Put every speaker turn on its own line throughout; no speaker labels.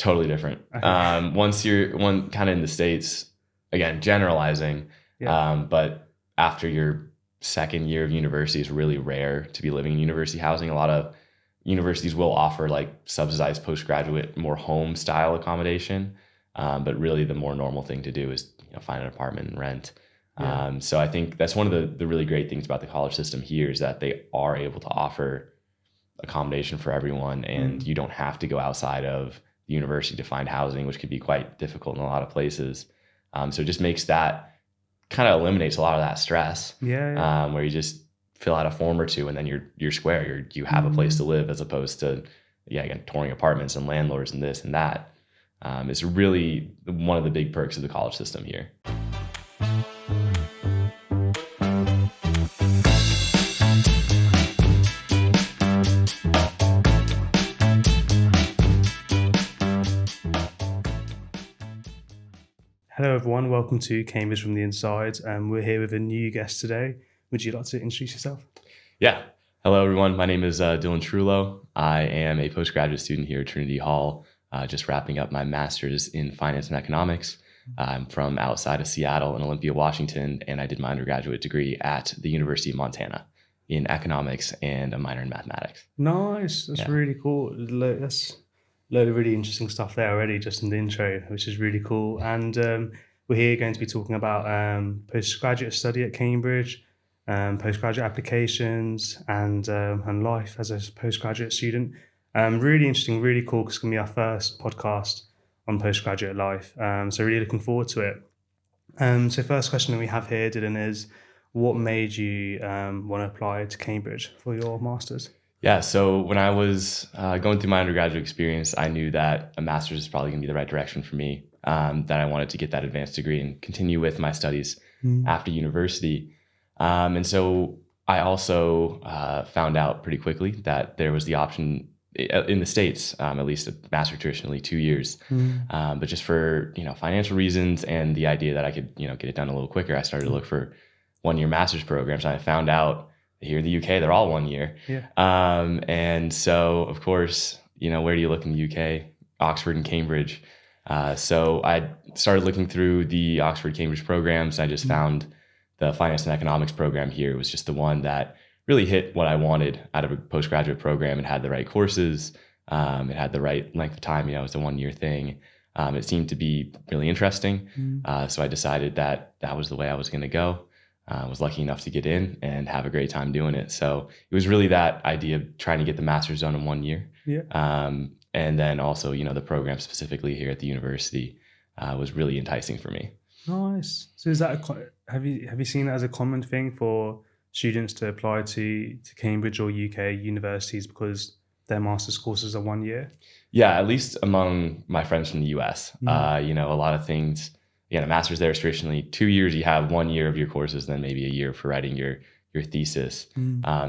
Totally different.
Okay.
Once you're kind of in the States, again, generalizing,
Yeah.
but after your second year of university, it's really rare to be living in university housing. A lot of universities will offer like subsidized postgraduate, more home style accommodation. But really the more normal thing to do is find an apartment and rent.
Yeah.
So I think that's one of the really great things about the college system here is that they are able to offer accommodation for everyone, and you don't have to go outside of the university to find housing, which could be quite difficult in a lot of places. So it just makes that kind of eliminates a lot of that stress,
Yeah.
where you just fill out a form or two and then you're square. You have a place to live, as opposed to again touring apartments and landlords and this and that. It's really one of the big perks of the college system here.
Hello, everyone. Welcome to Cambridge from the Inside. We're here with a new guest today. Would you like to introduce yourself?
Yeah. Hello, everyone. My name is Dylan Trullo. I am a postgraduate student here at Trinity Hall, just wrapping up my master's in finance and economics. I'm from outside of Seattle in Olympia, Washington, and I did my undergraduate degree at the University of Montana in economics and a minor in mathematics.
Nice. That's really cool. That's a load of really interesting stuff there already, just in the intro, which is really cool. And we're here going to be talking about postgraduate study at Cambridge, postgraduate applications, and life as a postgraduate student. Really interesting, really cool, because it's going to be our first podcast on postgraduate life. So really looking forward to it. So first question that we have here, Dylan, is what made you want to apply to Cambridge for your master's?
Yeah, so when I was going through my undergraduate experience, I knew that a master's is probably going to be the right direction for me, that I wanted to get that advanced degree and continue with my studies after university. And so I also found out pretty quickly that there was the option in the States, at least a master traditionally 2 years, but just for financial reasons and the idea that I could get it done a little quicker, I started to look for 1-year master's programs. And I found out here in the UK they're all 1 year.
Yeah.
And so of course, where do you look in the UK? Oxford and Cambridge. So I started looking through the Oxford Cambridge programs. I just found the finance and economics program here was just the one that really hit what I wanted out of a postgraduate program. It had the right courses. It had the right length of time. It was a 1-year thing. It seemed to be really interesting. So I decided that was the way I was going to go. I was lucky enough to get in and have a great time doing it. So it was really that idea of trying to get the master's done in 1 year.
Yeah.
And then also, the program specifically here at the university was really enticing for me.
Nice. So is that have you seen that as a common thing for students to apply to Cambridge or UK universities because their master's courses are 1 year?
Yeah, at least among my friends from the US. A lot of things. A master's there is traditionally 2 years. You have 1 year of your courses, then maybe a year for writing your thesis.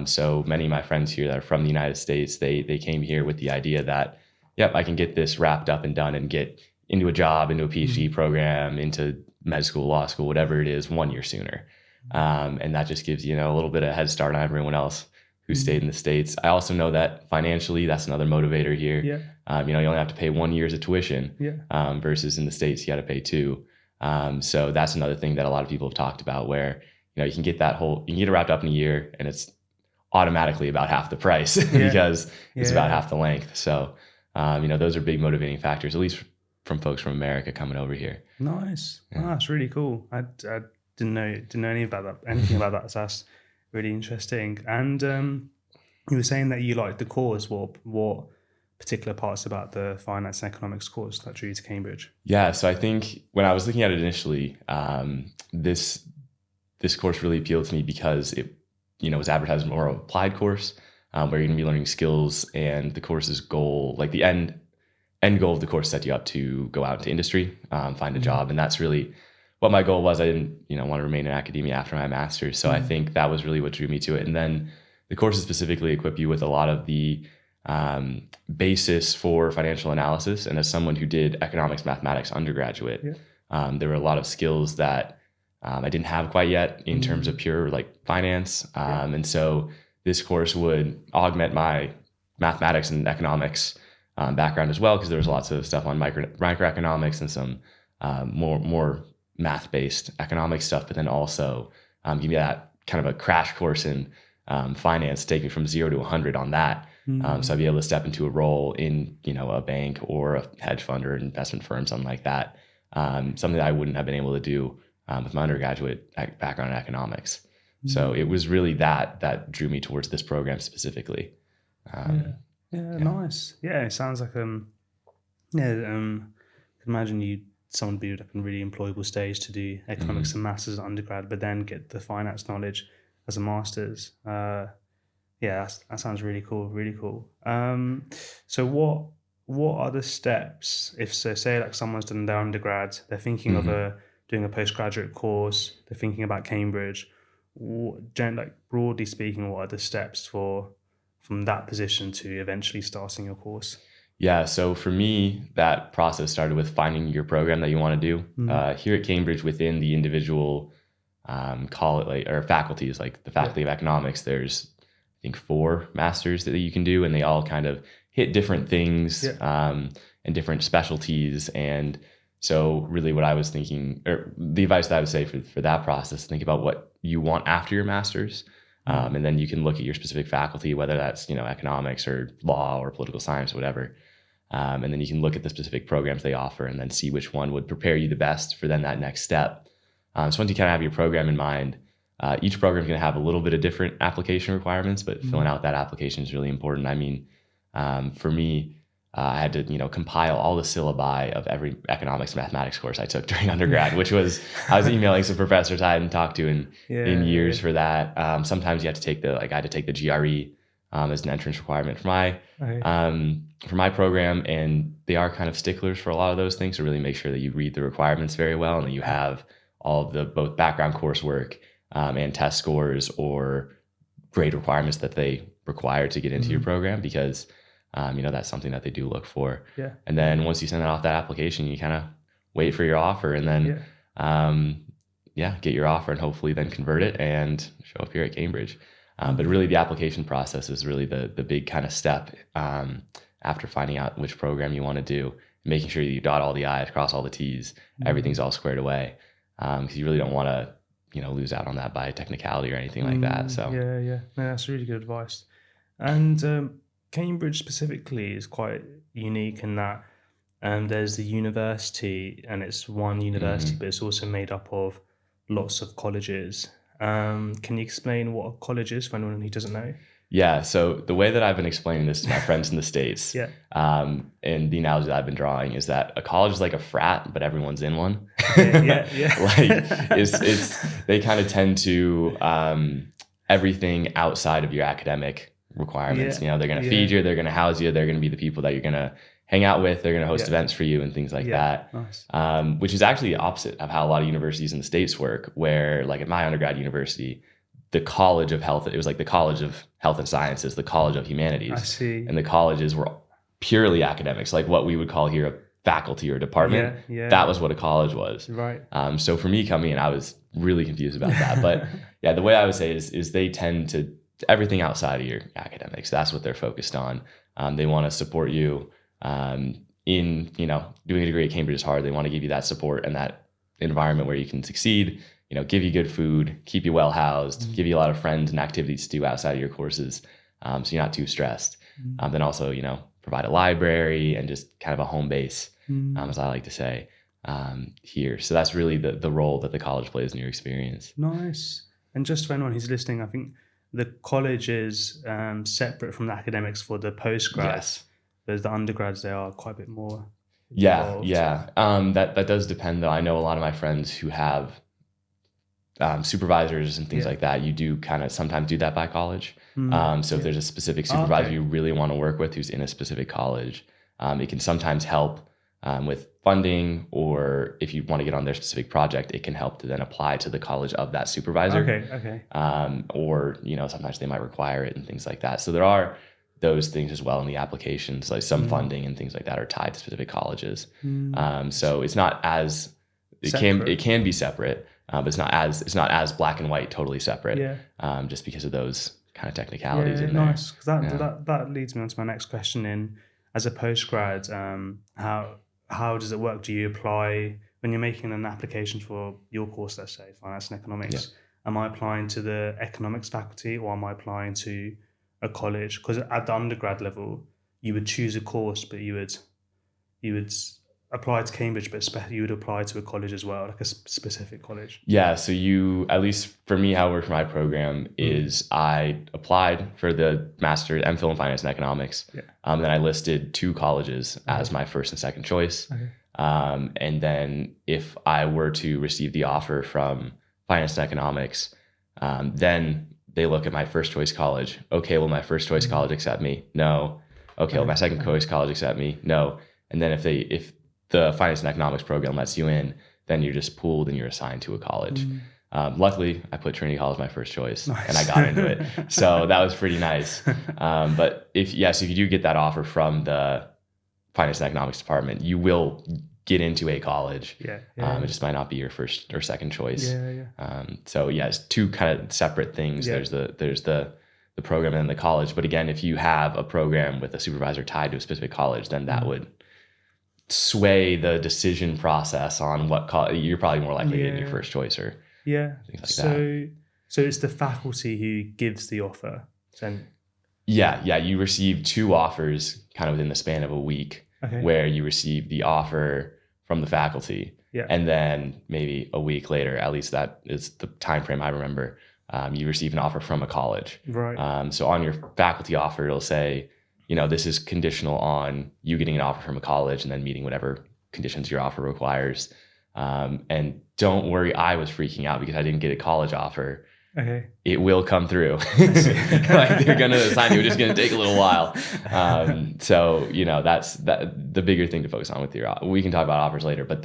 So many of my friends here that are from the United States, they came here with the idea that, I can get this wrapped up and done and get into a job, into a PhD program, into med school, law school, whatever it is, 1 year sooner. And that just gives you a little bit of head start on everyone else who stayed in the States. I also know that financially, that's another motivator here.
Yeah.
You only have to pay 1 year's of tuition, versus in the States, you got to pay 2. So that's another thing that a lot of people have talked about, where you can get it wrapped up in a year, and it's automatically about half the price because it's about half the length. So those are big motivating factors, at least from folks from America coming over here.
Nice. Yeah. Wow, that's really cool. I didn't know anything about that. So that's really interesting. And you were saying that you liked the course. What particular parts about the finance and economics course that drew you to Cambridge? Yeah,
so I think when I was looking at it initially, this course really appealed to me because it was advertised as more of an applied course, where you're going to be learning skills, and the course's goal, like the end goal of the course, set you up to go out into industry, find a job. And that's really what my goal was. I didn't want to remain in academia after my master's. So I think that was really what drew me to it. And then the courses specifically equip you with a lot of the basis for financial analysis. And as someone who did economics, mathematics undergraduate, there were a lot of skills that I didn't have quite yet in terms of pure finance. And so this course would augment my mathematics and economics background as well, because there was lots of stuff on microeconomics and some more math-based economic stuff, but then also give me that kind of a crash course in finance, take me from 0 to 100 on that. So I'd be able to step into a role in, a bank or a hedge fund or an investment firm, something like that. Something that I wouldn't have been able to do with my undergraduate background in economics. So it was really that drew me towards this program specifically.
Nice. Yeah, it sounds like I can imagine someone be like a really employable stage to do economics and maths as an undergrad, but then get the finance knowledge as a master's. That sounds really cool. Really cool. So what are the steps if say like someone's done their undergrad, they're thinking of doing a postgraduate course, they're thinking about Cambridge. Like broadly speaking, what are the steps from that position to eventually starting your course?
Yeah, so for me, that process started with finding your program that you want to do. Here at Cambridge, within the individual faculties, like the Faculty of Economics, there's I think 4 masters that you can do, and they all kind of hit different things and different specialties. And so really what I was thinking, or the advice that I would say for that process, think about what you want after your master's. And then you can look at your specific faculty, whether that's, economics or law or political science, or whatever. And then you can look at the specific programs they offer and then see which one would prepare you the best for then that next step. So once you kind of have your program in mind, each program is going to have a little bit of different application requirements, but filling out that application is really important. I mean, for me, I had to, compile all the syllabi of every economics and mathematics course I took during undergrad, which was, I was emailing some professors I hadn't talked to in years for that. Sometimes you have to take I had to take the GRE as an entrance requirement for my program. And they are kind of sticklers for a lot of those things to really make sure that you read the requirements very well and that you have all of the both background coursework and test scores or grade requirements that they require to get into your program, because that's something that they do look for. Yeah. And then once you send off that application, you kind of wait for your offer and then, get your offer and hopefully then convert it and show up here at Cambridge. But really the application process is really the big kind of step after finding out which program you want to do, making sure you dot all the I's, cross all the T's, everything's all squared away. Because you really don't want to, lose out on that by technicality or anything like that. So
no, that's really good advice. And Cambridge specifically is quite unique in that there's the university, and it's one university, but it's also made up of lots of colleges. Can you explain what a college is for anyone who doesn't know?
Yeah, so the way that I've been explaining this to my friends in the States, and the analogy that I've been drawing is that a college is like a frat, but everyone's in one. Like it's they kind of tend to everything outside of your academic requirements. They're going to feed you, they're going to house you, they're going to be the people that you're going to hang out with, they're going to host events for you and things like that. Nice. Which is actually the opposite of how a lot of universities in the States work, where like at my undergrad university, the College of Health, it was like the College of Health and Sciences, the College of Humanities. I see. And the colleges were purely academics, like what we would call here a faculty or department. That was what a college was. Right. So for me coming in, I was really confused about that. But the way I would say is they tend to everything outside of your academics. That's what they're focused on. They want to support you in, doing a degree at Cambridge is hard. They want to give you that support and that environment where you can succeed, give you good food, keep you well housed, give you a lot of friends and activities to do outside of your courses. So you're not too stressed. Then also, provide a library and just kind of a home base, as I like to say, here. So that's really the role that the college plays in your experience. Nice.
And just for anyone who's listening, I think the college is separate from the academics for the postgrads. Yes. There's the undergrads, they are quite a bit more involved.
That does depend, though. I know a lot of my friends who have supervisors and things like that. You do kind of sometimes do that by college. So if there's a specific supervisor you really want to work with who's in a specific college, it can sometimes help with funding, or if you want to get on their specific project, it can help to then apply to the college of that supervisor. Okay. Or, sometimes they might require it and things like that. So there are those things as well in the applications, like some funding and things like that are tied to specific colleges. So it's not as, it can be separate, but it's not as black and white, totally separate, just because of those kind of technicalities in there.
Nice. Because that leads me on to my next question as a postgrad, how does it work? Do you apply when you're making an application for your course, let's say finance and economics? Am I applying to the economics faculty, or am I applying to a college? Because at the undergrad level, you would choose a course, but you would apply to Cambridge, but you would apply to a college as well, like a specific college.
Yeah, so at least for me, how it worked for my program is I applied for the master MPhil in finance and economics. Then I listed 2 colleges as my first and second choice. And then if I were to receive the offer from finance and economics, then they look at my first choice college. Okay, will my first choice college accept me? No. Okay, will my second choice college accept me? No. And then if the finance and economics program lets you in, then you're just pooled and you're assigned to a college. Luckily, I put Trinity Hall as my first choice, and I got into it. So that was pretty nice. But if you do get that offer from the finance and economics department, you will get into a college. It just might not be your first or second choice. So it's 2 kind of separate things. There's the program and the college. But again, if you have a program with a supervisor tied to a specific college, then that would sway the decision process on what college you're probably more likely to get in your first choice or things like that.
So it's the faculty who gives the offer.
You receive 2 offers kind of within the span of a week, where you receive the offer from the faculty, and then maybe a week later, at least that is the time frame I remember, you receive an offer from a college. So on your faculty offer, it'll say, this is conditional on you getting an offer from a college and then meeting whatever conditions your offer requires. And don't worry, I was freaking out because I didn't get a college offer. It will come through. Like they're going to assign you. It's just going to take a little while. That's the bigger thing to focus on with we can talk about offers later, but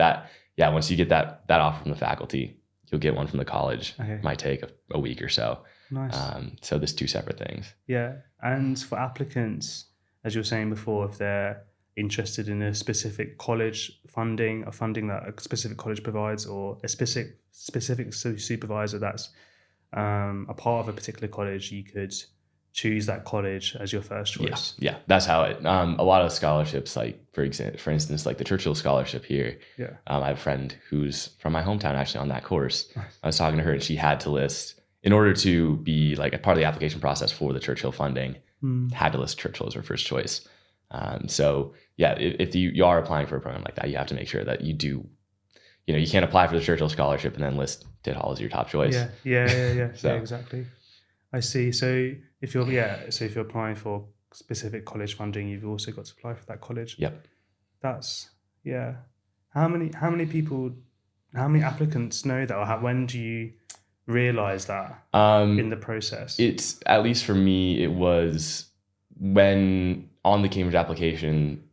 once you get that offer from the faculty, you'll get one from the college. It might take a week or so.
Nice.
So there's 2 separate things.
And for applicants, as you were saying before, if they're interested in a specific college funding, a funding that a specific college provides, or a specific supervisor that's a part of a particular college, you could choose that college as your first choice.
That's how it. A lot of scholarships, like for instance, like the Churchill scholarship here. I have a friend who's from my hometown actually on that course. I was talking to her, and she had to list, in order to be like a part of the application process for the Churchill funding, had to list Churchill as her first choice. If you are applying for a program like that, you have to make sure that you do. You can't apply for the Churchill scholarship and then list Trinity Hall as your top choice.
Exactly. I see. So if you're applying for specific college funding, you've also got to apply for that college. That's How many applicants know that, or when do you realize that in the process?
It's, at least for me, it was when on the Cambridge application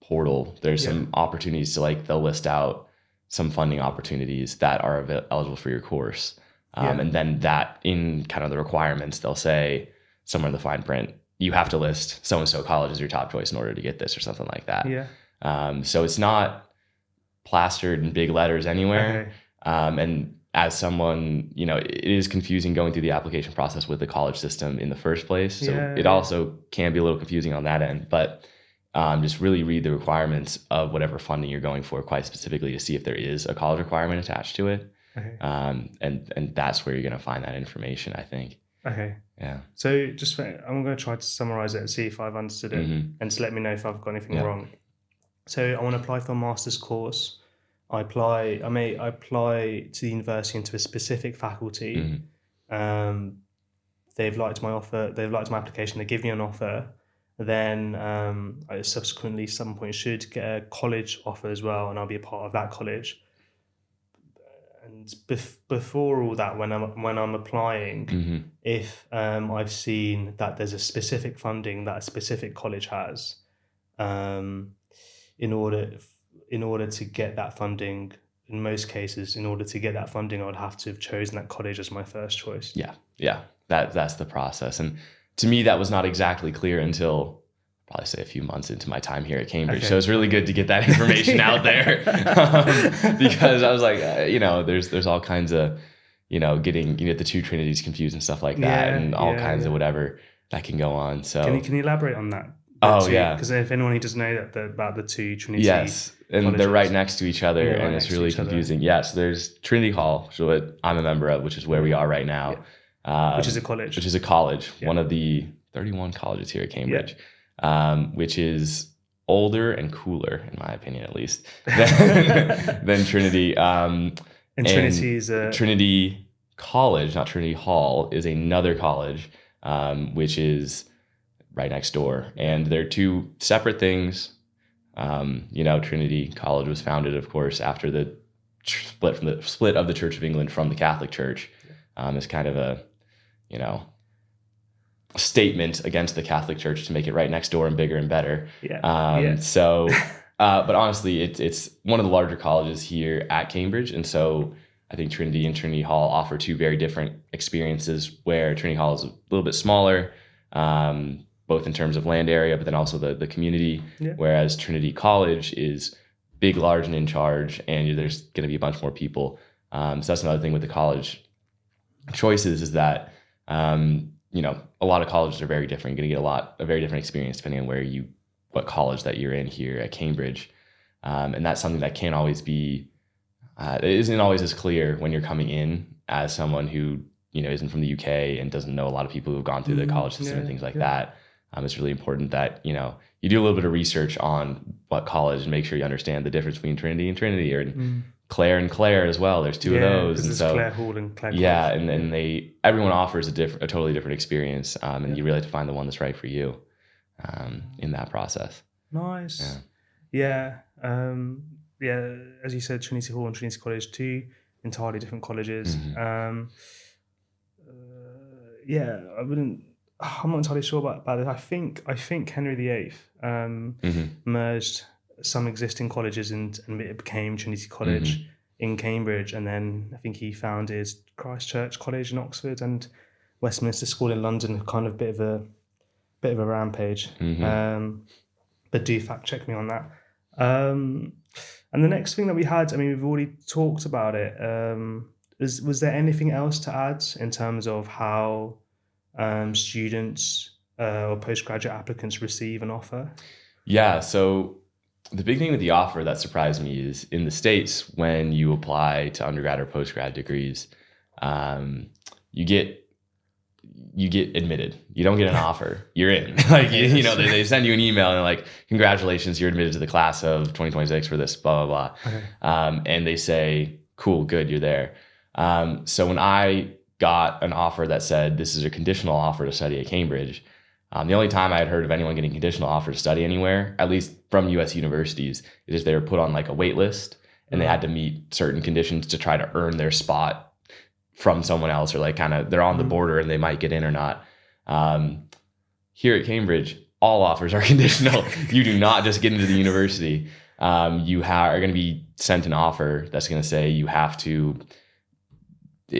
portal, there's some opportunities to they'll list out some funding opportunities that are eligible for your course. And then that in kind of the requirements, they'll say somewhere in the fine print, you have to list so-and-so college as your top choice in order to get this or something like that. So it's not plastered in big letters anywhere. And as someone, it is confusing going through the application process with the college system in the first place. So it also can be a little confusing on that end, but just really read the requirements of whatever funding you're going for quite specifically to see if there is a college requirement attached to it. And that's where you're going to find that information, I think. So I'm going to try to summarize it and see if I've understood it, and just let me know if I've got anything wrong. So I want to apply for a master's course. I may apply to the university into a specific faculty. They've liked my offer. They've liked my application. They give me an offer. Then I subsequently, at some point, should get a college offer as well, and I'll be a part of that college. And before all that, when I'm applying, if I've seen that there's a specific funding that a specific college has, in order to get that funding, in most cases, I would have to have chosen that college as my first choice. That's the process. And to me, that was not exactly clear until probably say a few months into my time here at Cambridge. So it's really good to get that information out there, because I was like, there's all kinds of, getting the 2 Trinities confused and stuff like that, and all kinds of whatever that can go on. So
can you elaborate on that?
Oh, yeah.
Because if anyone who doesn't know about the two Trinity
Yes, and
colleges.
they're right next to each other,
Yeah, right
and it's
next to
really
each other.
confusing. Yes, there's Trinity Hall, which is what I'm a member of, which is where we are right now.
Which is a college.
Which is a college, one of the 31 colleges here at Cambridge, which is older and cooler, in my opinion, at least, than Trinity. And
Trinity is
Trinity College, not Trinity Hall, is another college, which is right next door, and they're two separate things. Trinity College was founded, of course, after the split of the Church of England from the Catholic Church. As kind of a statement against the Catholic Church to make it right next door and bigger and better. But honestly, it's one of the larger colleges here at Cambridge, and so I think Trinity and Trinity Hall offer two very different experiences, where Trinity Hall is a little bit smaller, both in terms of land area, but then also the community, whereas Trinity College is big, large, and in charge, and there's going to be a bunch more people. So that's another thing with the college choices, is that a lot of colleges are very different. You're going to get a very different experience depending on what college that you're in here at Cambridge, and that's something that can't always be. It isn't always as clear when you're coming in as someone who isn't from the UK and doesn't know a lot of people who've gone through the college system and things like that. It's really important that you do a little bit of research on what college and make sure you understand the difference between Trinity and Trinity, or Clare and Clare as well. There's two of those, and so
Clare Hall and Clare College.
And everyone offers a totally different experience, and you really have to find the one that's right for you in that process.
Nice. As you said, Trinity Hall and Trinity College, two entirely different colleges. I'm not entirely sure about it. I think Henry VIII merged some existing colleges and it became Trinity College in Cambridge, and then I think he founded Christ Church College in Oxford and Westminster School in London. Kind of bit of a rampage. But do fact check me on that. And the next thing that we had, we've already talked about it. Was there anything else to add in terms of how students or postgraduate applicants receive an offer? Yeah,
so the big thing with the offer that surprised me is in the States, when you apply to undergrad or postgrad degrees, you get admitted. You don't get an offer. You're in. They send you an email and they're like, congratulations, you're admitted to the class of 2026 for this, blah, blah, blah. Okay. And they say, cool, good, you're there. So when I got an offer that said this is a conditional offer to study at Cambridge, the only time I had heard of anyone getting conditional offer to study anywhere, at least from U.S. universities, is they were put on like a wait list and they had to meet certain conditions to try to earn their spot from someone else, or they're on the border and they might get in or not. Here at Cambridge, all offers are conditional. You do not just get into the university. You are going to be sent an offer that's going to say you have to,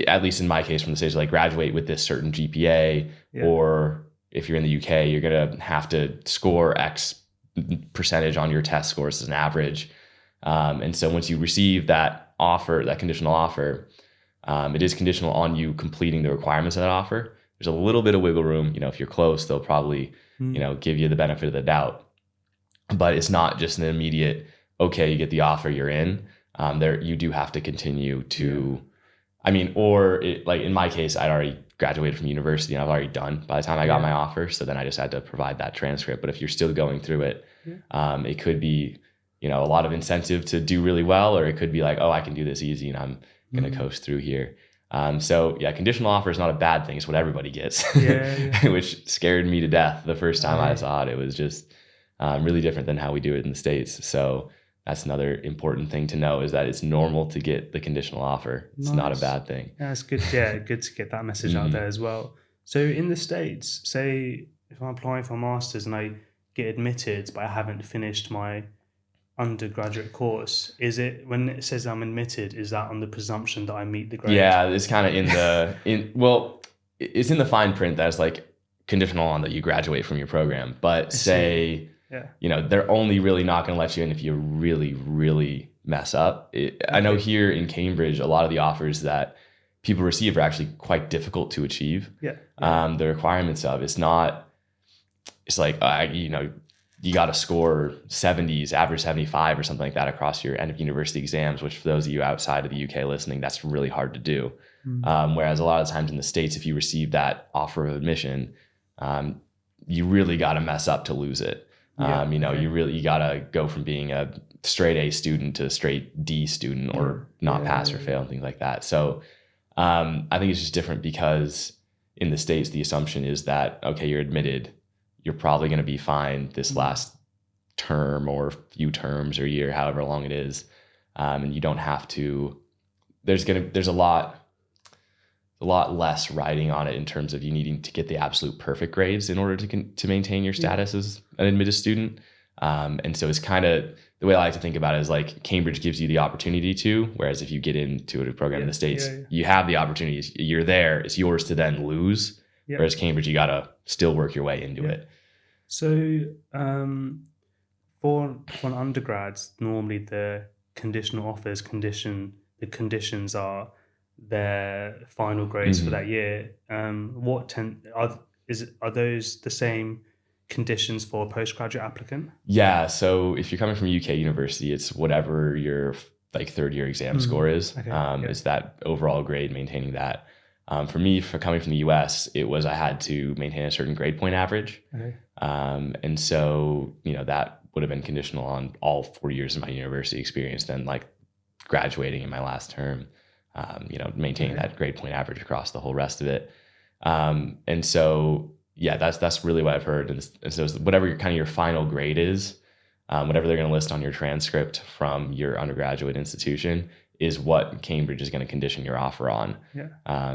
at least in my case from the States, graduate with this certain GPA, or if you're in the UK, you're going to have to score X percentage on your test scores as an average. And so once you receive that offer, that conditional offer, it is conditional on you completing the requirements of that offer. There's a little bit of wiggle room. If you're close, they'll probably, give you the benefit of the doubt. But it's not just an immediate, okay, you get the offer, you're in. You do have to continue to, in my case, I'd already graduated from university and I've already done by the time I got my offer. So then I just had to provide that transcript. But if you're still going through it, it could be, a lot of incentive to do really well, or it could be like, oh, I can do this easy and I'm going to coast through here. Conditional offer is not a bad thing. It's what everybody gets, which scared me to death the first time I saw it. It was just really different than how we do it in the States. So that's another important thing to know, is that it's normal to get the conditional offer. It's not a bad thing.
That's good. Yeah, good to get that message out there as well. So in the States, say if I'm applying for a master's and I get admitted, but I haven't finished my undergraduate course, is it, when it says I'm admitted, is that on the presumption that I meet the grade?
Yeah, it's kind of it's in the fine print that it's conditional on that you graduate from your program. But they're only really not going to let you in if you really, really mess up. I know here in Cambridge, a lot of the offers that people receive are actually quite difficult to achieve. The requirements of it's you got to score 70s, average 75 or something like that across your end of university exams, which for those of you outside of the UK listening, that's really hard to do. Whereas a lot of times in the States, if you receive that offer of admission, you really got to mess up to lose it. You got to go from being a straight A student to a straight D student or not pass or fail and things like that. So I think it's just different because in the States, the assumption is that, okay, you're admitted, you're probably going to be fine this last term or few terms or year, however long it is. And you don't have to, there's a lot less riding on it in terms of you needing to get the absolute perfect grades in order to maintain your status as an admitted student. And so it's kind of, the way I like to think about it is like Cambridge gives you the opportunity to, whereas if you get into a program in the States, you have the opportunities, you're there, it's yours to then lose. Whereas Cambridge, you got to still work your way into it.
So for an undergrad, normally the conditional offers the conditions are their final grades for that year. Are those the same conditions for a postgraduate applicant?
Yeah. So if you're coming from UK university, it's whatever your like third year exam score is. Is that overall grade, maintaining that. For me, for coming from the US, it was I had to maintain a certain grade point average. And so, that would have been conditional on all 4 years of my university experience, then like graduating in my last term, maintaining that grade point average across the whole rest of it. And so, that's really what I've heard. And so whatever your final grade is, whatever they're going to list on your transcript from your undergraduate institution is what Cambridge is going to condition your offer on.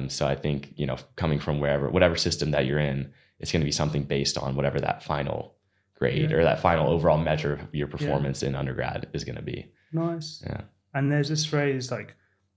So I think, coming from whatever system that you're in, it's going to be something based on whatever that final grade or that final overall measure of your performance in undergrad is going to be.
Nice. Yeah. And there's this phrase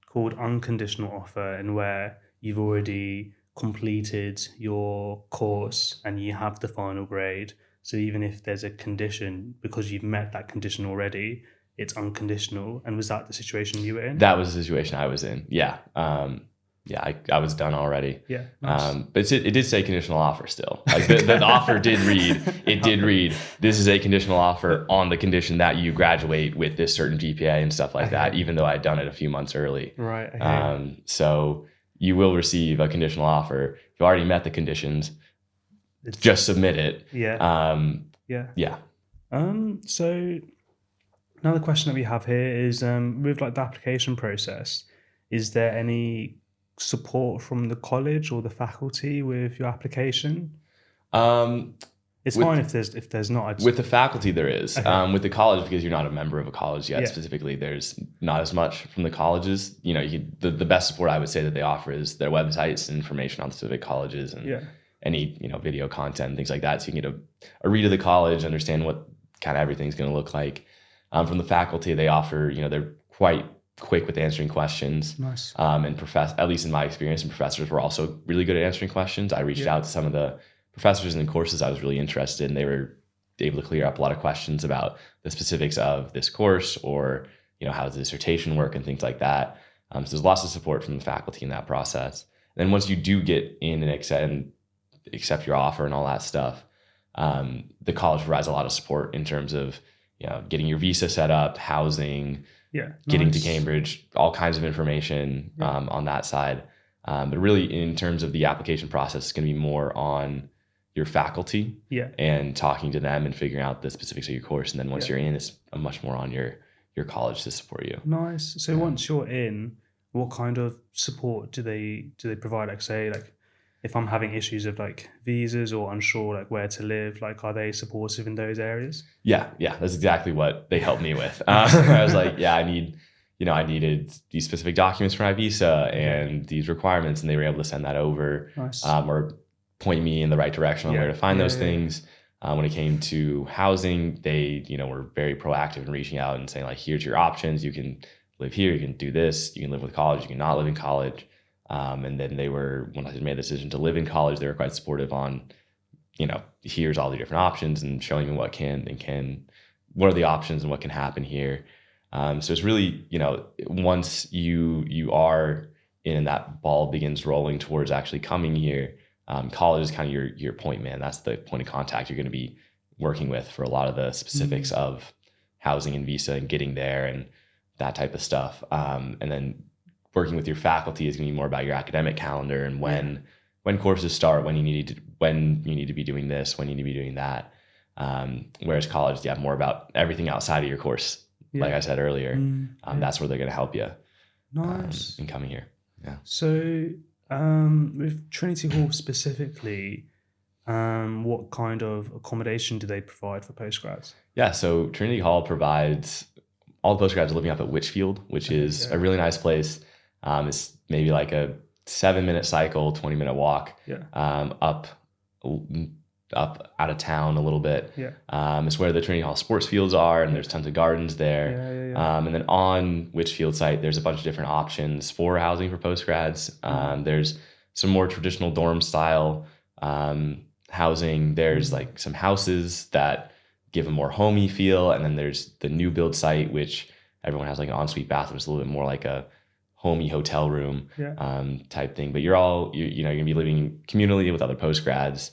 called unconditional offer, and where you've already completed your course and you have the final grade. So even if there's a condition, because you've met that condition already, it's unconditional. And was that the situation you were in?
That was the situation I was in. Yeah. I was done already.
Yeah. Nice.
But it did say conditional offer still. Like the offer did read, this is a conditional offer on the condition that you graduate with this certain GPA and stuff like that, even though I'd done it a few months early.
Right. Okay.
So you will receive a conditional offer. If you already met the conditions, just submit it.
So another question that we have here is with the application process, is there any support from the college or the faculty with your application? It's fine if there's not.
With the faculty, there is. With the college, because you're not a member of a college yet, specifically, there's not as much from the colleges. The best support I would say that they offer is their websites and information on specific colleges and any video content and things like that. So you can get a read of the college, understand what kind of everything's going to look like. From the faculty, they offer, they're quite quick with answering questions.
Nice.
And at least in my experience, and professors were also really good at answering questions. I reached out to some of the professors in the courses I was really interested in. They were able to clear up a lot of questions about the specifics of this course or, how does the dissertation work and things like that. So there's lots of support from the faculty in that process. And then once you do get in and accept your offer and all that stuff, the college provides a lot of support in terms of, getting your visa set up, housing, getting to Cambridge, all kinds of information on that side. But really in terms of the application process, it's going to be more on your faculty and talking to them and figuring out the specifics of your course. And then once you're in, it's much more on your college to support you.
Nice. So once you're in, what kind of support do they provide? If I'm having issues of visas or unsure where to live, are they supportive in those areas? Yeah,
that's exactly what they helped me with. I was I needed these specific documents for my visa and these requirements, and they were able to send that over.
Nice.
Or point me in the right direction on where to find those things. When it came to housing, they were very proactive in reaching out and saying here's your options. You can live here, you can do this, you can live with college, you can not live in college. And then when I made the decision to live in college, they were quite supportive on, here's all the different options and showing me what are the options and what can happen here. So it's really, once you are in and that ball begins rolling towards actually coming here, college is kind of your point man. That's the point of contact you're going to be working with for a lot of the specifics of housing and visa and getting there and that type of stuff. And then working with your faculty is going to be more about your academic calendar and when courses start, when you need to be doing this, when you need to be doing that. Whereas college, you have more about everything outside of your course. Like I said earlier, that's where they're going to help you.
Nice.
In coming here. Yeah.
So with Trinity Hall specifically, what kind of accommodation do they provide for postgrads?
Yeah, so Trinity Hall provides all the postgrads living up at Whitfield, which is a really nice place. It's maybe like a 7-minute cycle, 20-minute walk up out of town a little bit. It's where the Trinity Hall sports fields are, and there's tons of gardens there. And then on Whitfield site, there's a bunch of different options for housing for postgrads. There's some more traditional dorm style housing. There's like some houses that give a more homey feel, and then there's the new build site, which everyone has like an ensuite bathroom. It's a little bit more like a homey hotel room type thing. But you're gonna be living communally with other postgrads.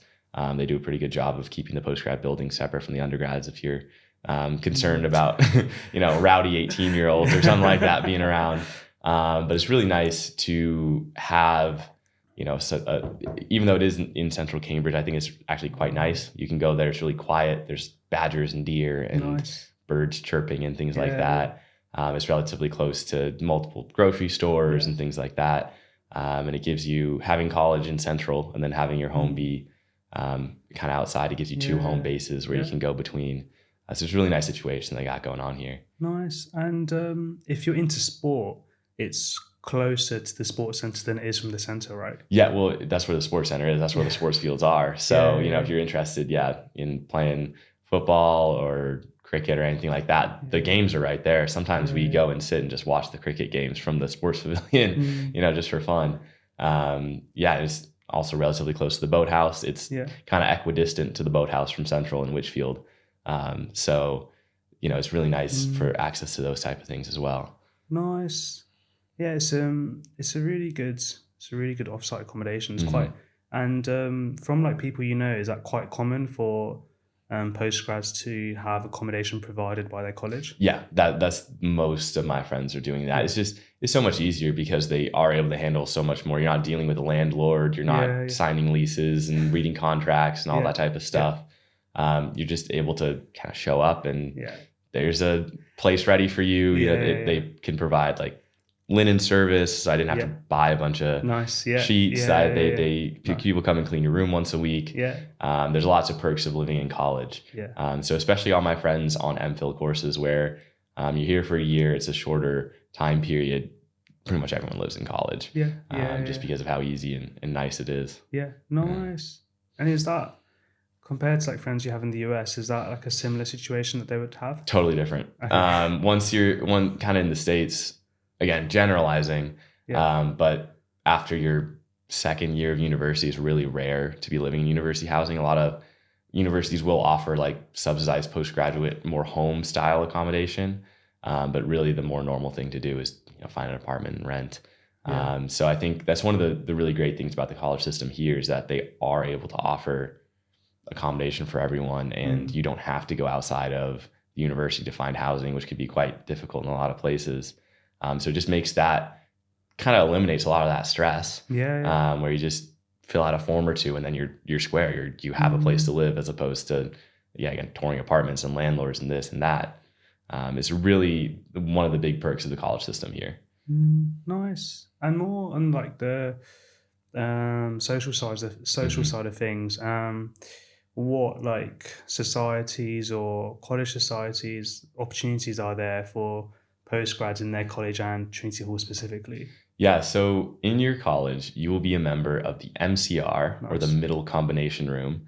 They do a pretty good job of keeping the postgrad building separate from the undergrads if you're concerned about rowdy 18-year-olds or something like that being around. But it's really nice to have, even though it is in central Cambridge, I think it's actually quite nice. You can go there, it's really quiet. There's badgers and deer and birds chirping and things like that. It's relatively close to multiple grocery stores and things like that. And it gives you, having college in central and then having your home be kind of outside, it gives you two home bases where you can go between. So it's a really nice situation they got going on here.
Nice. And if you're into sport, it's closer to the sports center than it is from the center, right? Yeah,
well, that's where the sports center is. That's where the sports fields are. So, if you're interested, in playing football or cricket or anything like that, the games are right there. Sometimes we go and sit and just watch the cricket games from the sports pavilion, just for fun. It's also relatively close to the boathouse. It's kind of equidistant to the boathouse from Central and Whitfield. So, it's really nice for access to those type of things as well.
Nice. Yeah, it's a really good offsite accommodation. It's quite, and from like people is that quite common for postgrads to have accommodation provided by their college?
Yeah, that's most of my friends are doing that. It's so much easier because they are able to handle so much more. You're not dealing with a landlord. You're not signing leases and reading contracts and all that type of stuff. You're just able to kind of show up and there's a place ready for you. They can provide like linen service. So I didn't have to buy a bunch of sheets. People come and clean your room once a week. There's lots of perks of living in college. So especially all my friends on MPhil courses where you're here for a year, it's a shorter time period. Pretty much everyone lives in college. Just because of how easy and nice it is.
Nice. And is that, compared to like friends you have in the US, is that like a similar situation that they would have?
Totally different. Okay. Once you're kind of in the States, again, generalizing, but after your second year of university, it's really rare to be living in university housing. A lot of universities will offer like subsidized postgraduate, more home style accommodation. But really the more normal thing to do is find an apartment and rent. So I think that's one of the really great things about the college system here is that they are able to offer accommodation for everyone, and you don't have to go outside of the university to find housing, which could be quite difficult in a lot of places. So it just makes that, kind of eliminates a lot of that stress. Where you just fill out a form or two and then you're square. You have a place to live, as opposed to again touring apartments and landlords and this and that. It's really one of the big perks of the college system here.
Nice. And more on like the social side of things. What like societies or college societies opportunities are there for postgrads in their college and Trinity Hall specifically?
Yeah, so in your college, you will be a member of the MCR, or the Middle Combination Room.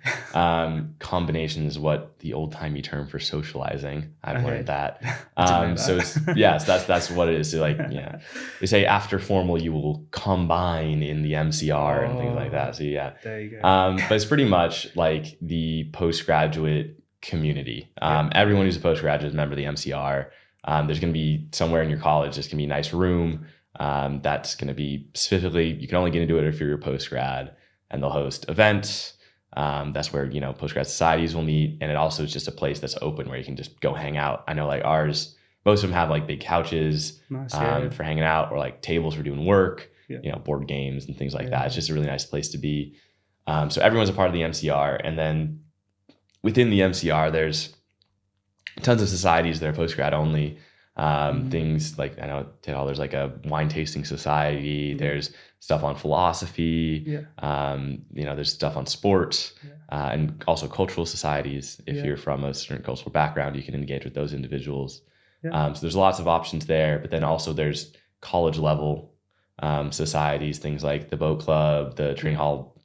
Combination is what the old-timey term for socializing. I've learned that. So that's what it is. So they say after formal, you will combine in the MCR and things like that. So
there you go.
But it's pretty much like the postgraduate community. Everyone who's a postgraduate is a member of the MCR. There's going to be somewhere in your college, there's going to be a nice room. That's going to be specifically, you can only get into it if you're a postgrad, and they'll host events. That's where, postgrad societies will meet. And it also is just a place that's open where you can just go hang out. I know like ours, most of them have like big couches
Nice.
for hanging out, or like tables for doing work,
Yeah.
board games and things like
Yeah.
that. It's just a really nice place to be. So everyone's a part of the MCR. And then within the MCR, there's tons of societies that are postgrad only. Things like, I know there's like a wine tasting society. There's stuff on philosophy. There's stuff on sports, and also cultural societies. If you're from a certain cultural background, you can engage with those individuals. So there's lots of options there. But then also there's college level societies, things like the boat club, the Trinity Hall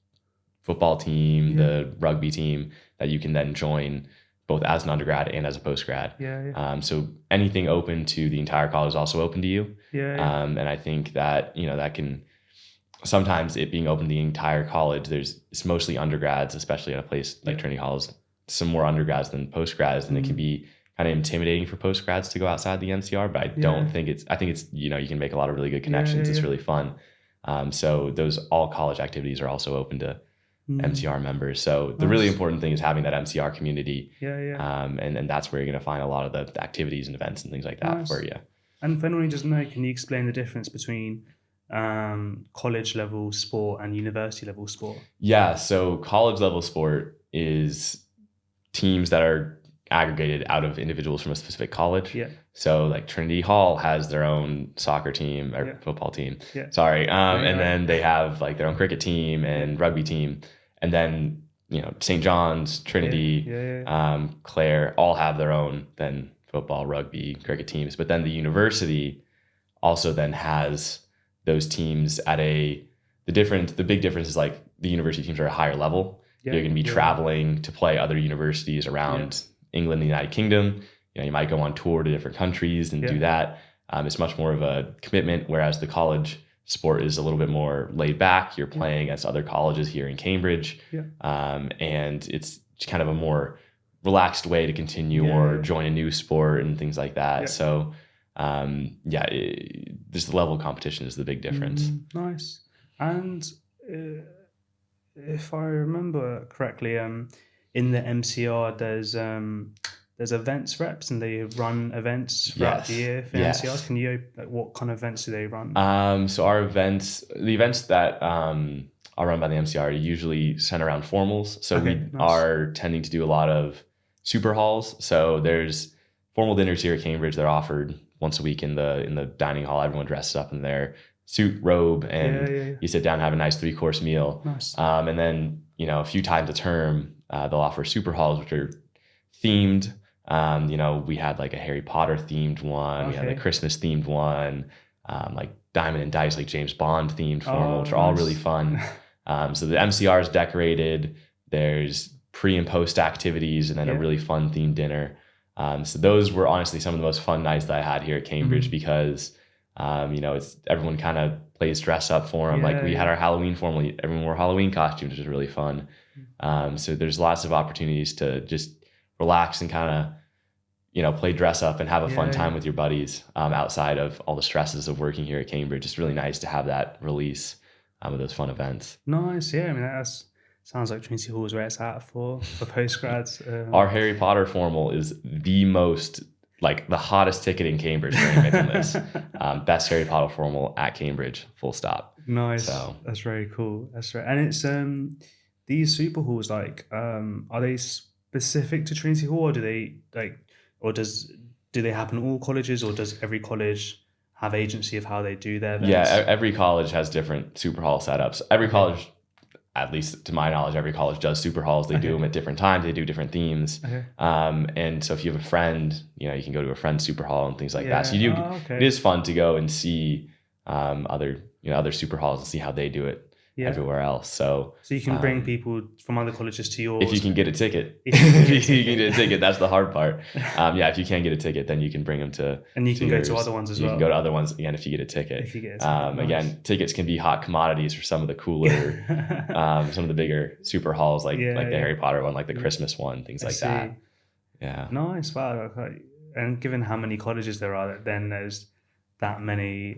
football team, the rugby team, that you can then join both as an undergrad and as a postgrad. So anything open to the entire college is also open to you. And I think that, that can, sometimes it being open to the entire college, it's mostly undergrads, especially at a place like Trinity Hall, is some more undergrads than postgrads, and it can be kind of intimidating for postgrads to go outside the MCR, but I think it's, you can make a lot of really good connections. It's really fun. So those all college activities are also open to MCR members. So the really important thing is having that MCR community. And that's where you're going to find a lot of the activities and events and things like that for you.
And for anyone who doesn't know, can you explain the difference between college level sport and university level sport? Yeah,
so college level sport is teams that are aggregated out of individuals from a specific college. So like Trinity Hall has their own soccer team or football team. And then they have like their own cricket team and rugby team. And then, St. John's, Trinity, Clare all have their own then football, rugby, cricket teams. But then the university also then has those teams at the big difference is like the university teams are at a higher level. You're going to be traveling to play other universities around England, the United Kingdom. You might go on tour to different countries and do that. It's much more of a commitment, whereas the college sport is a little bit more laid back. You're playing against other colleges here in Cambridge, and it's kind of a more relaxed way to continue or join a new sport and things like that. So, just the level of competition is the big difference.
Nice. And if I remember correctly, in the MCR, there's events reps, and they run events throughout the year for MCRs. Can you, what kind of events do they run?
So the events that are run by the MCR are usually centered around formals. So we are tending to do a lot of Superhalls. So there's formal dinners here at Cambridge that are offered once a week in the dining hall. Everyone dresses up in their suit, robe, and you sit down and have a nice 3-course meal. And then, a few times a term, they'll offer Superhalls, which are themed. We had like a Harry Potter themed one. We had a Christmas themed one, like Diamond and Dice, like James Bond themed formal, which are all really fun. So the MCR is decorated. There's pre and post activities, and then a really fun themed dinner. So those were honestly some of the most fun nights that I had here at Cambridge because, it's everyone kind of plays dress up for them. We had our Halloween formal. Everyone wore Halloween costumes, which was really fun. So there's lots of opportunities to just relax and kind of, play dress up and have a fun time with your buddies outside of all the stresses of working here at Cambridge. It's really nice to have that release with those fun events.
Nice. Yeah, I mean, sounds like Trinity Hall is where it's at for postgrads.
Our Harry Potter formal is the most, the hottest ticket in Cambridge for any making this. Best Harry Potter formal at Cambridge, full stop.
Nice. So. That's very cool. That's right. And it's these super halls, are they specific to Trinity Hall, or do they happen at all colleges, or does every college have agency of how they do their events?
Yeah, every college has different super hall setups. Every college, at least to my knowledge, every college does super halls. They do them at different times. They do different themes. And so if you have a friend, you can go to a friend's super hall and things like that. So it is fun to go and see other super halls and see how they do it everywhere else. So
you can bring people from other colleges to yours.
If you can get a ticket. If you can get a ticket, that's the hard part. If you can't get a ticket, then you can bring them to
And you can go to other ones as well.
You can go to other ones, again, if you get a ticket. Again, tickets can be hot commodities for some of the cooler, some of the bigger super halls, like the Harry Potter one, like the Christmas one, things like that. Yeah.
Nice. Wow. And given how many colleges there are, then there's that many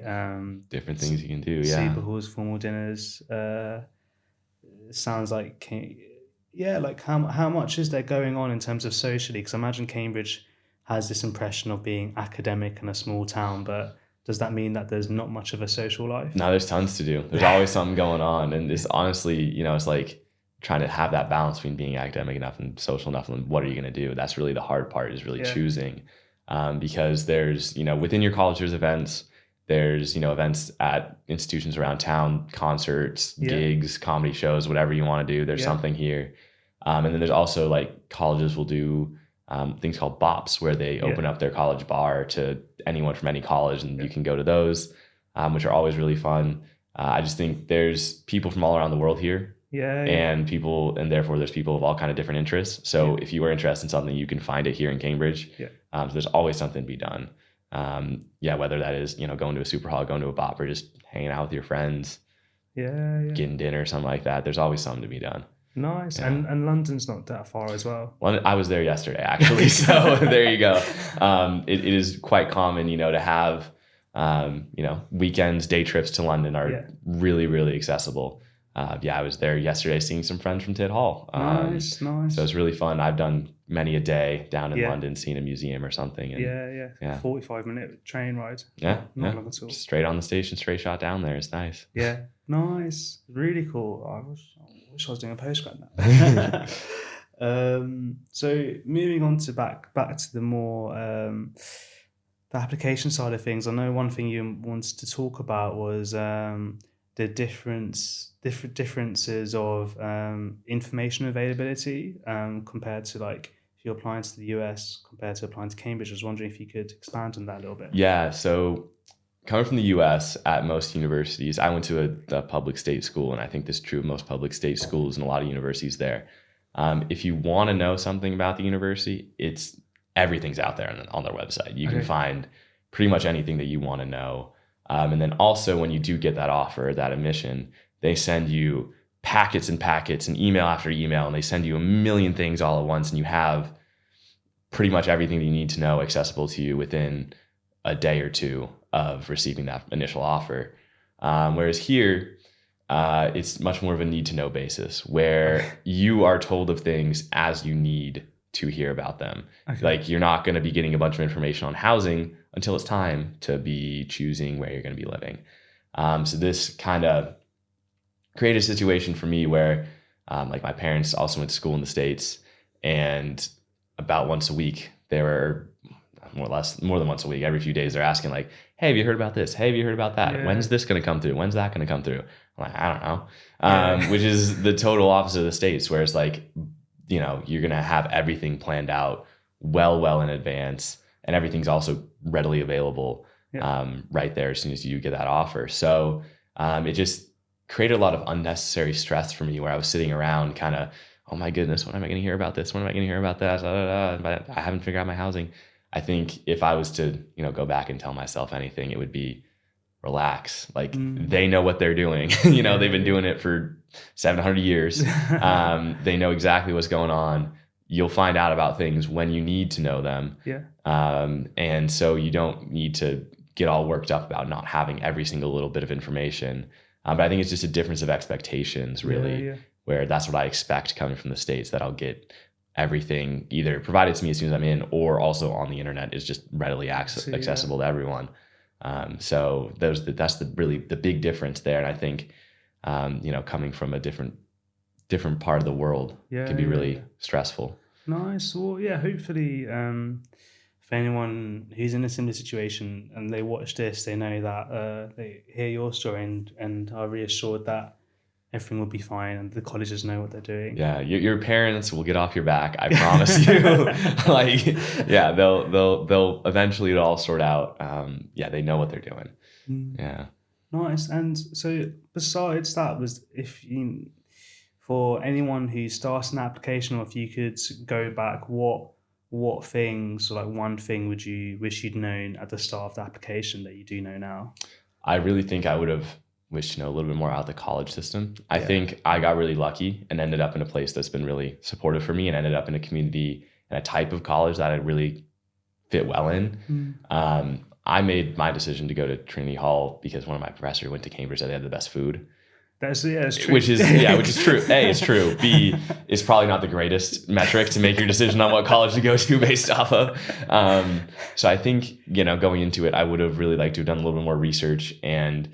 different things you can do.
Super halls, formal dinners. Sounds like yeah, like how much is there going on in terms of socially? Because I imagine Cambridge has this impression of being academic and a small town, but does that mean that there's not much of a social life?
No, there's tons to do. There's always something going on. And it's honestly, it's like trying to have that balance between being academic enough and social enough. And what are you going to do? That's really the hard part, is really
Yeah.
choosing. Because there's, within your college, there's events. There's, events at institutions around town, concerts,
Yeah.
gigs, comedy shows, whatever you want to do. There's
Yeah.
something here. And then there's also like colleges will do things called BOPs, where they open up their college bar to anyone from any college, and you can go to those, which are always really fun. I just think there's people from all around the world here, and therefore there's people of all kind of different interests. So if you are interested in something, you can find it here in Cambridge. So there's always something to be done. Whether that is, going to a Superhall, going to a BOP, or just hanging out with your friends, getting dinner, something like that. There's always something to be done.
Nice. And London's not that far as well.
Well, I was there yesterday, actually. So there you go. It is quite common, to have, weekends, day trips to London are really, really accessible. I was there yesterday seeing some friends from Trinity Hall.
Nice. So
it's really fun. I've done many a day down in London, seeing a museum or something. And
45-minute train ride.
Not
long at all.
Straight on the station, straight shot down there. It's nice.
Yeah, nice. Really cool. I wish I was doing a postgrad now. So moving on to back to the more the application side of things. I know one thing you wanted to talk about was the differences of information availability compared to, like, if you're applying to the US compared to applying to Cambridge. I was wondering if you could expand on that a little bit.
Yeah, so coming from the US, at most universities, I went to a public state school, and I think this is true of most public state schools and a lot of universities there. If you want to know something about the university, everything's out there on their website. You can find pretty much anything that you want to know. And then also, when you do get that offer, that admission, they send you packets and packets and email after email, and they send you a million things all at once, and you have pretty much everything that you need to know accessible to you within a day or two of receiving that initial offer. Whereas here, it's much more of a need to know basis, where you are told of things as you need to hear about them. Like, you're not going to be getting a bunch of information on housing until it's time to be choosing where you're going to be living. So this kind of created a situation for me where, like, my parents also went to school in the States, and about once a week, they were more than once a week, every few days, they're asking, like, hey, have you heard about this? Hey, have you heard about that? When's this going to come through? When's that going to come through? I'm like, I don't know. Which is the total opposite of the States, where it's like, you're going to have everything planned out well in advance, and everything's also readily available right there as soon as you get that offer. So it just created a lot of unnecessary stress for me, where I was sitting around kind of, oh my goodness, when am I going to hear about this? When am I going to hear about that? But I haven't figured out my housing. I think if I was to, go back and tell myself anything, it would be relax. Like, they know what they're doing. They've been doing it for 700 years. They know exactly what's going on. You'll find out about things when you need to know them. And so you don't need to get all worked up about not having every single little bit of information. But I think it's just a difference of expectations, really, where that's what I expect coming from the States, that I'll get everything either provided to me as soon as I'm in, or also on the internet is just readily accessible to everyone. So that's really the big difference there. And I think, coming from a different part of the world can be really stressful.
Nice. Well, hopefully, for anyone who's in a similar situation and they watch this, they know that they hear your story and are reassured that everything will be fine and the colleges know what they're doing. Yeah,
your parents will get off your back, I promise you. They'll eventually it'll all sort out. They know what they're doing. Yeah.
Nice. And so besides that, for anyone who starts an application, or if you could go back, what things, or like one thing, would you wish you'd known at the start of the application that you do know now?
I really think I would have wished to know a little bit more about the college system. I think I got really lucky and ended up in a place that's been really supportive for me, and ended up in a community and a type of college that I really fit well in. I made my decision to go to Trinity Hall because one of my professors went to Cambridge, that they had the best food.
That's true.
Which is true. A, it's true. B, it's probably not the greatest metric to make your decision on what college to go to based off of. So I think, going into it, I would have really liked to have done a little bit more research and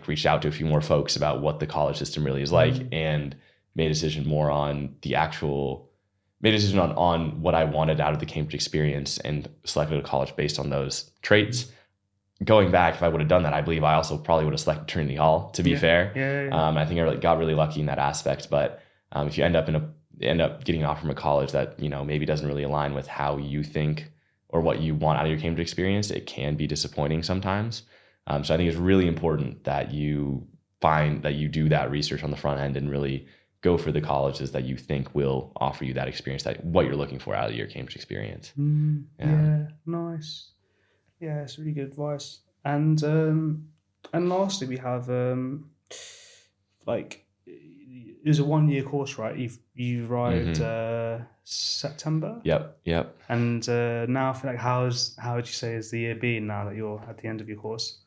reached out to a few more folks about what the college system really is like, and made a decision more on on what I wanted out of the Cambridge experience, and selected a college based on those traits. Going back, if I would have done that, I believe I also probably would have selected Trinity Hall, to be fair. I think I got really lucky in that aspect. But if you end up getting an offer from a college that maybe doesn't really align with how you think or what you want out of your Cambridge experience, it can be disappointing sometimes. So I think it's really important that you do that research on the front end and really go for the colleges that you think will offer you that experience, that what you're looking for out of your Cambridge experience.
Nice. Yeah, it's really good advice. And lastly, we have it was a 1-year course, right? You arrived September.
Yep.
And now, I feel like how would you say has the year been now that you're at the end of your course?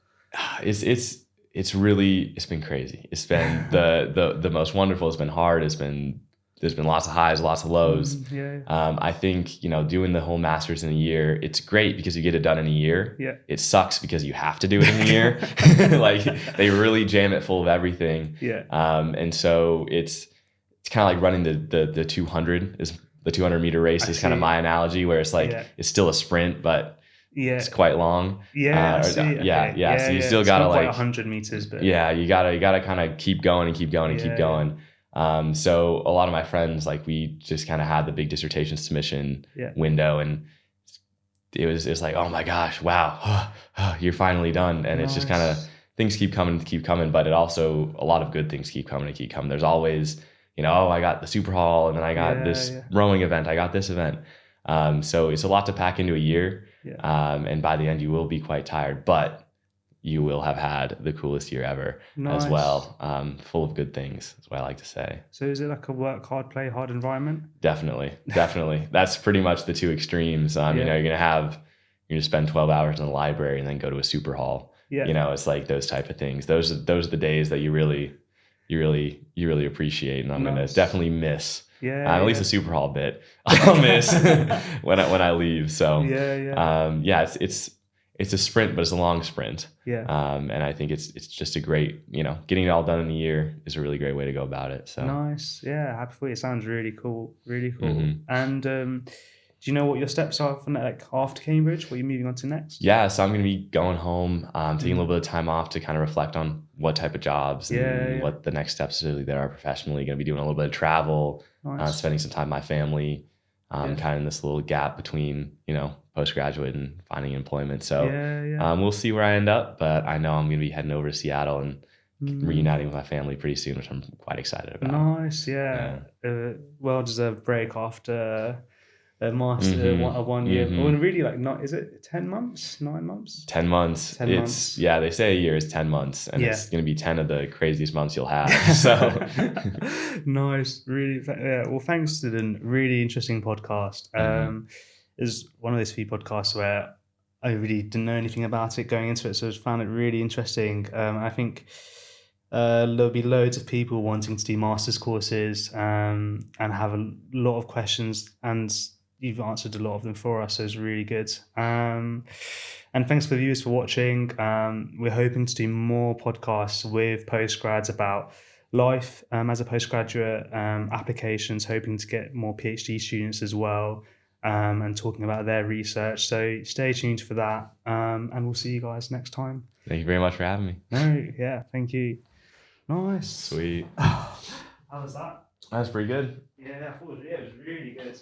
It's been crazy. It's been the most wonderful. It's been hard. There's been lots of highs, lots of lows. I think, doing the whole master's in a year, it's great because you get it done in a year. It sucks because you have to do it in a year. They really jam it full of everything. And so it's kind of like running the 200 meter race is kind of my analogy, where it's it's still a sprint, but it's quite long. So you still gotta
quite 100 meters, but
you gotta kind of keep going and keep going and keep going. So a lot of my friends, we just kind of had the big dissertation submission window, and it's like, oh my gosh, wow, you're finally done. And it's just kind of, things keep coming, but it also, a lot of good things keep coming. There's always, I got the Superhall, and then I got this rowing event, I got this event. So it's a lot to pack into a year. And by the end you will be quite tired, but you will have had the coolest year ever as well. Full of good things, is what I like to say.
So is it like a work hard, play hard environment?
Definitely. That's pretty much the two extremes. You're gonna spend 12 hours in the library and then go to a Superhall. It's like those type of things. Those are the days that you really appreciate, and I'm gonna definitely miss. At least the Superhall bit I'll miss when I leave. So it's a sprint, but it's a long sprint. And I think it's just a great, getting it all done in a year is a really great way to go about it. So
nice. Yeah, happy for you. It sounds really cool. And do you know what your steps are for after Cambridge? What you're moving on to next?
Yeah, so I'm going to be going home, taking a little bit of time off to kind of reflect on what type of jobs and what the next steps really there are professionally. Going to be doing a little bit of travel, spending some time with my family, kind of in this little gap between, postgraduate and finding employment. So we'll see where I end up, but I know I'm going to be heading over to Seattle and reuniting with my family pretty soon, which I'm quite excited about.
Nice, well-deserved break after a master, a 1 year. Really, is it 10 months, 9 months?
10 months. They say a year is 10 months, and it's going to be 10 of the craziest months you'll have. So
nice, really. Well, thanks to the really interesting podcast. It's one of those few podcasts where I really didn't know anything about it going into it, so I found it really interesting. I think there'll be loads of people wanting to do master's courses and have a lot of questions, and you've answered a lot of them for us, so it's really good. And thanks for the viewers for watching. We're hoping to do more podcasts with postgrads about life as a postgraduate, applications, hoping to get more PhD students as well, and talking about their research. So stay tuned for that, and we'll see you guys next time.
Thank you very much for having me.
Thank you. Nice.
Sweet.
How was that?
That was pretty good.
Yeah, I thought it was really good.